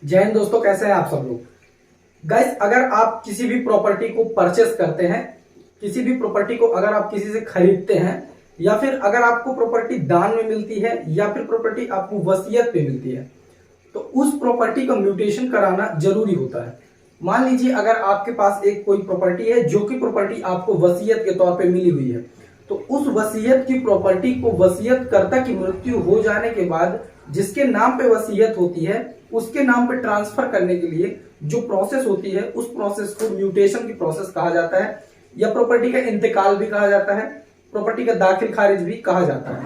जय हिंद दोस्तों, कैसे हैं आप सब लोग। गाइस, अगर आप किसी भी प्रॉपर्टी को परचेस करते हैं, किसी भी प्रॉपर्टी को अगर आप किसी से खरीदते हैं, या फिर अगर आपको प्रॉपर्टी दान में मिलती है या फिर प्रॉपर्टी आपको वसीयत पे मिलती है, तो उस प्रॉपर्टी का म्यूटेशन कराना जरूरी होता है। मान लीजिए अगर आपके पास एक कोई प्रॉपर्टी है जो कि प्रॉपर्टी आपको वसीयत के तौर पे मिली हुई है, तो उस वसीयत की प्रॉपर्टी को वसीयतकर्ता की मृत्यु हो जाने के बाद जिसके नाम पे वसीयत होती है उसके नाम पे ट्रांसफर करने के लिए जो प्रोसेस होती है उस प्रोसेस को म्यूटेशन की प्रोसेस कहा जाता है, या प्रॉपर्टी का इंतकाल भी कहा जाता है, प्रॉपर्टी का दाखिल खारिज भी कहा जाता है।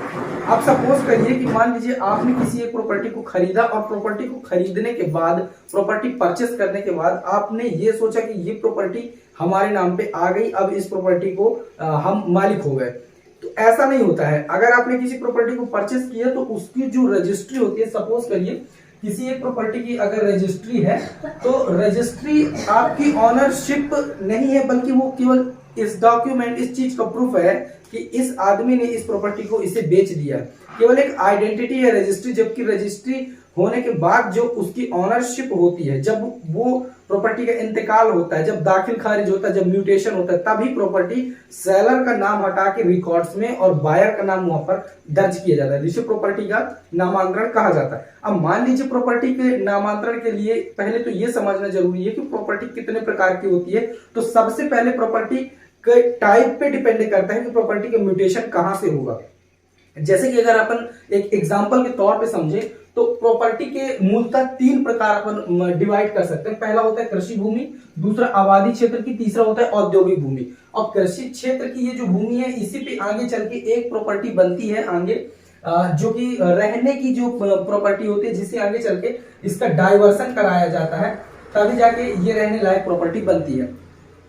आप सपोज करिए कि मान लीजिए आपने किसी एक प्रॉपर्टी को खरीदा और प्रॉपर्टी को खरीदने के बाद, प्रॉपर्टी परचेस करने के बाद आपने ये सोचा कि ये प्रॉपर्टी हमारे नाम पे आ गई, अब इस प्रॉपर्टी को हम मालिक हो गए। तो ऐसा नहीं होता है। अगर आपने किसी प्रॉपर्टी को परचेस किया तो उसकी जो रजिस्ट्री होती है, सपोज करिए किसी एक प्रॉपर्टी की अगर रजिस्ट्री है तो रजिस्ट्री आपकी ऑनरशिप नहीं है, बल्कि वो केवल इस डॉक्यूमेंट, इस चीज का प्रूफ है कि इस आदमी ने इस प्रॉपर्टी को इसे बेच दिया। केवल एक आइडेंटिटी है रजिस्ट्री, जबकि रजिस्ट्री होने के बाद जो उसकी ऑनरशिप होती है, जब वो प्रॉपर्टी का इंतकाल होता है, जब दाखिल खारिज होता है, जब म्यूटेशन होता है, तभी प्रॉपर्टी सेलर का नाम हटा के रिकॉर्ड्स में और बायर का नाम वहां पर दर्ज किया जाता है, जिसे प्रॉपर्टी का नामांतरण कहा जाता है। अब मान लीजिए प्रॉपर्टी के नामांतरण के लिए पहले तो ये समझना जरूरी है कि प्रॉपर्टी कितने प्रकार की होती है। तो सबसे पहले प्रॉपर्टी के टाइप पे डिपेंड करता है कि प्रॉपर्टी का म्यूटेशन कहां से होगा। जैसे कि अगर अपन एक एग्जांपल के तौर पे समझे तो प्रॉपर्टी के मूलतः तीन प्रकार अपन डिवाइड कर सकते हैं। पहला होता है कृषि भूमि, दूसरा आबादी क्षेत्र की, तीसरा होता है औद्योगिक भूमि। और कृषि क्षेत्र की ये जो भूमि है, इसी पे आगे चल के एक प्रॉपर्टी बनती है आगे, जो कि रहने की जो प्रॉपर्टी होती है, जिससे आगे चल के इसका डाइवर्सन कराया जाता है, तभी जाके ये रहने लायक प्रॉपर्टी बनती है।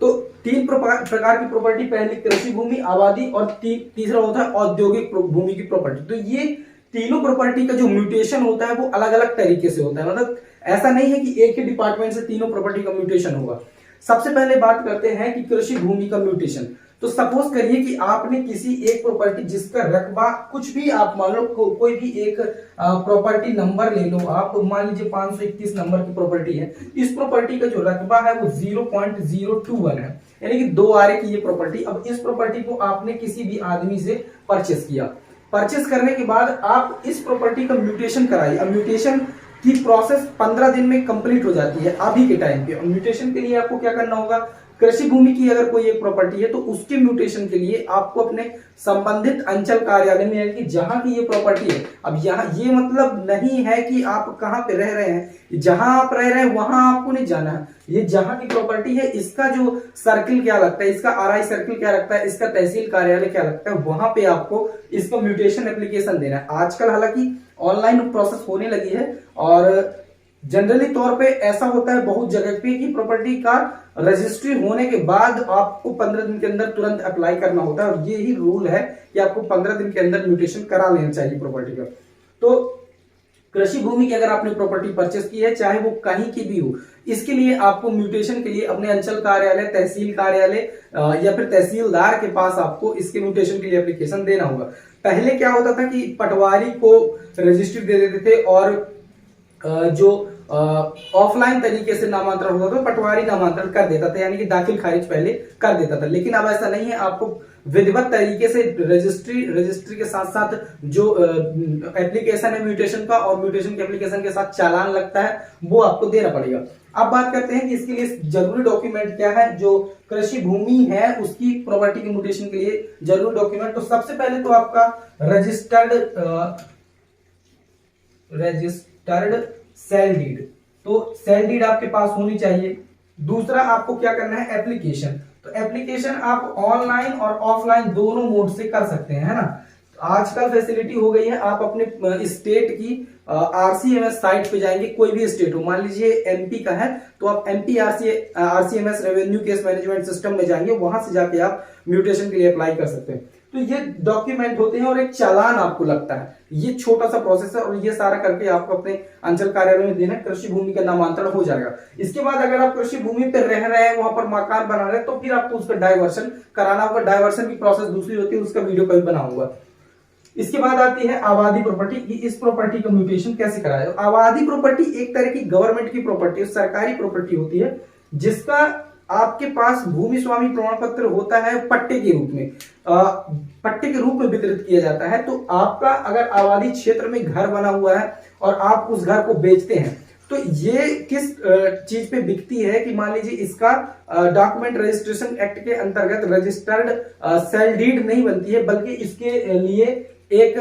तो तीन प्रकार की प्रॉपर्टी, पहली कृषि भूमि, आबादी और तीसरा होता है औद्योगिक भूमि की प्रॉपर्टी। तो ये तीनों प्रॉपर्टी का जो म्यूटेशन होता है वो अलग अलग तरीके से होता है। मतलब ऐसा नहीं है कि एक ही डिपार्टमेंट से तीनों प्रॉपर्टी का म्यूटेशन होगा। सबसे पहले बात करते हैं कि कृषि भूमि का म्यूटेशन। तो सपोज करिए कि आपने किसी एक प्रॉपर्टी जिसका रकबा कुछ भी, आप मान लो कोई भी एक प्रॉपर्टी नंबर ले लो, आप मान लीजिए 521 नंबर की प्रॉपर्टी है। इस प्रॉपर्टी का जो रकबा है वो 0.021 है, यानी कि 2 आरे की ये प्रॉपर्टी। अब इस प्रॉपर्टी को आपने किसी भी आदमी से परचेस किया। परचेस करने के बाद आप इस प्रॉपर्टी का म्यूटेशन कराइए। अब म्यूटेशन की प्रोसेस 15 दिन में कंप्लीट हो जाती है अभी के टाइम पे। म्यूटेशन के लिए आपको क्या करना होगा, कृषि भूमि की अगर कोई एक प्रॉपर्टी है तो उसके म्यूटेशन के लिए आपको अपने संबंधित अंचल कार्यालय में, यानी कि जहां की ये प्रॉपर्टी है, अब यहाँ ये मतलब नहीं है कि आप कहाँ पे रह रहे हैं, जहां आप रह रहे हैं वहां आपको नहीं जाना है। ये जहां की प्रॉपर्टी है, इसका जो सर्किल क्या लगता है, इसका आरआई सर्किल क्या लगता है, इसका तहसील कार्यालय क्या लगता है, वहां पे आपको इसका म्यूटेशन एप्लीकेशन देना है। आजकल हालांकि ऑनलाइन प्रोसेस होने लगी है, और जनरली तौर पे ऐसा होता है बहुत जगह पे कि प्रॉपर्टी का रजिस्ट्री होने के बाद आपको 15 दिन के अंदर तुरंत अप्लाई करना होता है, और ये ही रूल है कि आपको 15 दिन के अंदर म्यूटेशन करा लेना चाहिए प्रॉपर्टी का। तो कृषि भूमि की अगर आपने प्रॉपर्टी परचेस की है, चाहे वो कहीं की भी हो, इसके लिए आपको म्यूटेशन के लिए अपने अंचल कार्यालय, तहसील कार्यालय या फिर तहसीलदार के पास आपको इसके म्यूटेशन के लिए एप्लीकेशन देना होगा। पहले क्या होता था कि पटवारी को रजिस्ट्री दे देते थे, और जो ऑफलाइन तरीके से नामांतरण होता था पटवारी नामांतरण कर देता था, यानी कि दाखिल खारिज पहले कर देता था। लेकिन अब ऐसा नहीं है, आपको विधिवत तरीके से रजिस्ट्री के साथ साथ जो एप्लीकेशन है म्यूटेशन का, और म्यूटेशन के एप्लीकेशन के साथ चालान लगता है, वो आपको देना पड़ेगा। अब बात करते हैं कि इसके लिए जरूरी डॉक्यूमेंट क्या है। जो कृषि भूमि है उसकी प्रॉपर्टी के म्यूटेशन के लिए जरूरी डॉक्यूमेंट, तो सबसे पहले तो आपका रजिस्टर्ड सेल डीड, तो सेल डीड आपके पास होनी चाहिए। दूसरा आपको क्या करना है, एप्लीकेशन। तो एप्लीकेशन आप ऑनलाइन और ऑफलाइन दोनों मोड से कर सकते हैं, है ना। आजकल फैसिलिटी हो गई है, आप अपने स्टेट की आरसीएमएस साइट पे जाएंगे, कोई भी स्टेट हो, मान लीजिए एमपी का है तो आप MP RCMS revenue case management system में जाएंगे, वहां से जाके आप म्यूटेशन के लिए अप्लाई कर सकते हैं। तो ये डॉक्यूमेंट होते हैं, और एक चालान आपको लगता है। ये छोटा सा प्रोसेस है, और ये सारा करके आपको अपने अंचल कार्यालय में देना, कृषि भूमि का नामांतरण हो जाएगा। इसके बाद अगर आप कृषि भूमि पर रह रहे हैं, वहां पर मकान बना रहे हैं, तो फिर आपको उसका डाइवर्सन कराना होगा। डाइवर्सन की प्रोसेस दूसरी होती है, उसका वीडियो कभी बनाऊंगा। इसके बाद आती है आबादी प्रॉपर्टी कि इस प्रॉपर्टी का म्यूटेशन कैसे कराया जाए। आबादी प्रॉपर्टी एक तरह की गवर्नमेंट की प्रॉपर्टी, सरकारी प्रॉपर्टी होती है, जिसका आपके पास भूमि स्वामी प्रमाण पत्र होता है पट्टे के रूप में, पट्टे के रूप में वितरित किया जाता है। तो आपका अगर आबादी क्षेत्र में घर बना हुआ है और आप उस घर को बेचते हैं, तो ये किस चीज पे बिकती है कि मान लीजिए इसका डॉक्यूमेंट रजिस्ट्रेशन एक्ट के अंतर्गत रजिस्टर्ड सेल डीड नहीं बनती है, बल्कि इसके लिए एक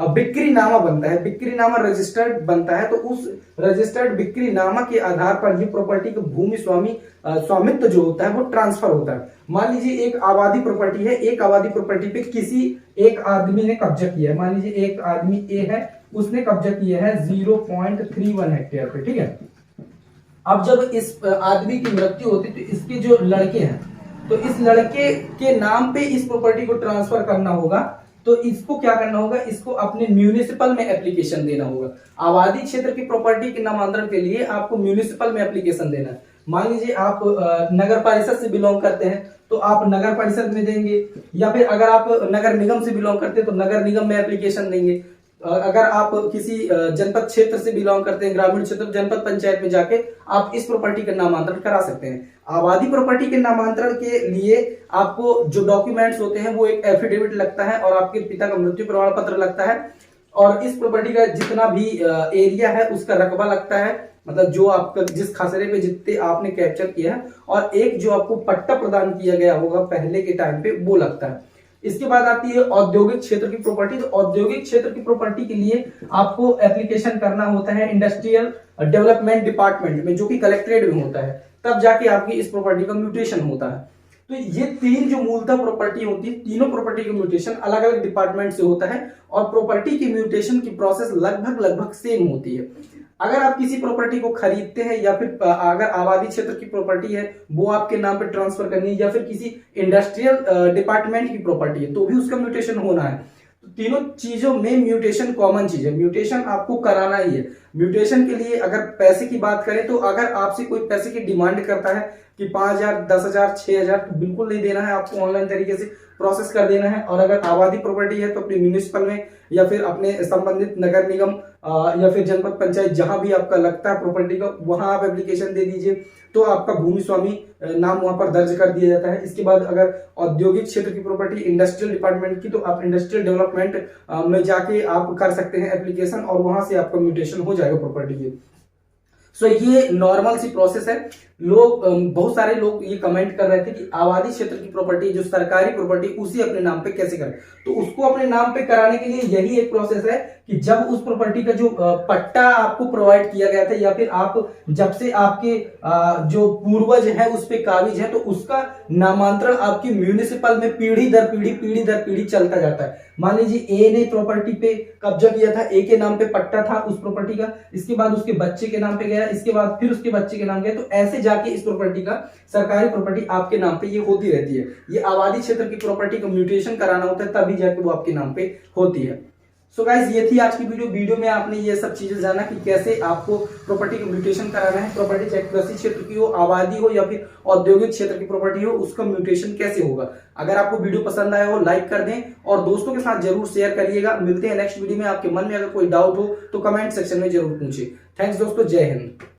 बिक्री नामा बनता है, बिक्री नामा रजिस्टर्ड बनता है। तो उस रजिस्टर्ड बिक्री नामा के आधार पर ये प्रॉपर्टी का भूमि स्वामित्व जो होता है वो ट्रांसफर होता है। मान लीजिए एक आबादी प्रॉपर्टी है, एक आबादी प्रॉपर्टी पे किसी एक आदमी ने कब्जा किया है, मान लीजिए एक आदमी ए है, उसने कब्जा किया है 0.31 हेक्टेयर पे, ठीक है। अब जब इस आदमी की मृत्यु होती है तो इसके जो लड़के हैं, तो इस लड़के के नाम पे इस प्रॉपर्टी को ट्रांसफर करना होगा। तो इसको क्या करना होगा, इसको अपने म्यूनिसिपल में एप्लीकेशन देना होगा। आबादी क्षेत्र की प्रॉपर्टी के नामांतरण के लिए आपको म्यूनिसिपल में एप्लीकेशन देना है। मान लीजिए आप नगर परिषद से बिलोंग करते हैं तो आप नगर परिषद में देंगे, या फिर अगर आप नगर निगम से बिलोंग करते हैं तो नगर निगम में एप्लीकेशन देंगे। अगर आप किसी जनपद क्षेत्र से बिलोंग करते हैं, ग्रामीण क्षेत्र, जनपद पंचायत में जाके आप इस प्रॉपर्टी का नामांतरण करा सकते हैं। आबादी प्रॉपर्टी के नामांतरण के लिए आपको जो डॉक्यूमेंट्स होते हैं वो एक एफिडेविट लगता है और आपके पिता का मृत्यु प्रमाण पत्र लगता है, और इस प्रॉपर्टी का जितना भी एरिया है उसका रकबा लगता है, मतलब जो आपका जिस खसरे पे जितने आपने कैप्चर किया है, और एक जो आपको पट्टा प्रदान किया गया होगा पहले के टाइम पे वो लगता है। इसके बाद आती है औद्योगिक क्षेत्र की प्रॉपर्टी। तो औद्योगिक क्षेत्र की प्रॉपर्टी के लिए आपको एप्लीकेशन करना होता है इंडस्ट्रियल डेवलपमेंट डिपार्टमेंट में, जो कि कलेक्ट्रेट में होता है, तब जाके आपकी इस प्रॉपर्टी का म्यूटेशन होता है। तो ये तीन जो मूलतः प्रॉपर्टी होती है, तीनों प्रॉपर्टी का म्यूटेशन अलग अलग डिपार्टमेंट से होता है, और प्रॉपर्टी की म्यूटेशन की प्रोसेस लगभग सेम होती है। अगर आप किसी प्रॉपर्टी को खरीदते हैं, या फिर अगर आबादी क्षेत्र की प्रॉपर्टी है वो आपके नाम पे ट्रांसफर करनी है, या फिर किसी इंडस्ट्रियल डिपार्टमेंट की प्रॉपर्टी है तो भी उसका म्यूटेशन होना है। तो तीनों चीजों में म्यूटेशन कॉमन चीज है, म्यूटेशन आपको कराना ही है। म्यूटेशन के लिए अगर पैसे की बात करें तो अगर आपसे कोई पैसे की डिमांड करता है कि 5,000, 10,000, 6,000, तो बिल्कुल नहीं देना है, आपको ऑनलाइन तरीके से प्रोसेस कर देना है। और अगर आबादी प्रॉपर्टी है तो अपने म्यूनिसिपल में या फिर अपने संबंधित नगर निगम या फिर जनपद पंचायत जहां भी आपका लगता है प्रॉपर्टी का, वहां आप एप्लीकेशन दे दीजिए, तो आपका भूमि स्वामी नाम वहां पर दर्ज कर दिया जाता है। इसके बाद अगर औद्योगिक क्षेत्र की प्रॉपर्टी इंडस्ट्रियल डिपार्टमेंट की, तो आप इंडस्ट्रियल डेवलपमेंट में जाके आप कर सकते हैं एप्लीकेशन, और वहां से आपका म्यूटेशन हो जाएगा प्रॉपर्टी की। सो ये नॉर्मल सी प्रोसेस है। लोग बहुत सारे लोग ये कमेंट कर रहे थे कि आबादी क्षेत्र की प्रॉपर्टी जो सरकारी प्रॉपर्टी उसी अपने नाम पे कैसे करें। तो उसको अपने नाम पे कराने के लिए यही एक प्रोसेस है कि जब उस प्रॉपर्टी का जो पट्टा आपको प्रोवाइड किया गया था, या फिर आप जब से आपके जो पूर्वज है उस पे काबिज है, तो उसका नामांतरण आपकी म्यूनिसिपल में पीढ़ी दर पीढ़ी चलता जाता है। मान लीजिए ए ने प्रॉपर्टी पे कब्जा किया था, ए के नाम पे पट्टा था उस प्रॉपर्टी का, इसके बाद उसके बच्चे के नाम पे गया, इसके बाद फिर उसके बच्चे के नाम गया, तो ऐसे जाके इस प्रॉपर्टी का सरकारी प्रॉपर्टी आपके नाम पे ये होती रहती है। ये आबादी क्षेत्र की प्रॉपर्टी का म्यूटेशन कराना होता है, तभी जाके वो आपके नाम पे होती है। सो गाइस, ये थी आज की वीडियो में आपने ये सब चीजें जाना कि कैसे आपको प्रॉपर्टी का म्यूटेशन कराना है। प्रॉपर्टी चाहे कृषि क्षेत्र की हो, आबादी हो, या फिर औद्योगिक क्षेत्र की प्रॉपर्टी हो, उसका म्यूटेशन कैसे होगा। अगर आपको वीडियो पसंद आया हो लाइक कर दें और दोस्तों के साथ जरूर शेयर करिएगा। मिलते हैं नेक्स्ट वीडियो में। आपके मन में अगर कोई डाउट हो तो कमेंट सेक्शन में जरूर पूछे। थैंक्स दोस्तों, जय हिंद।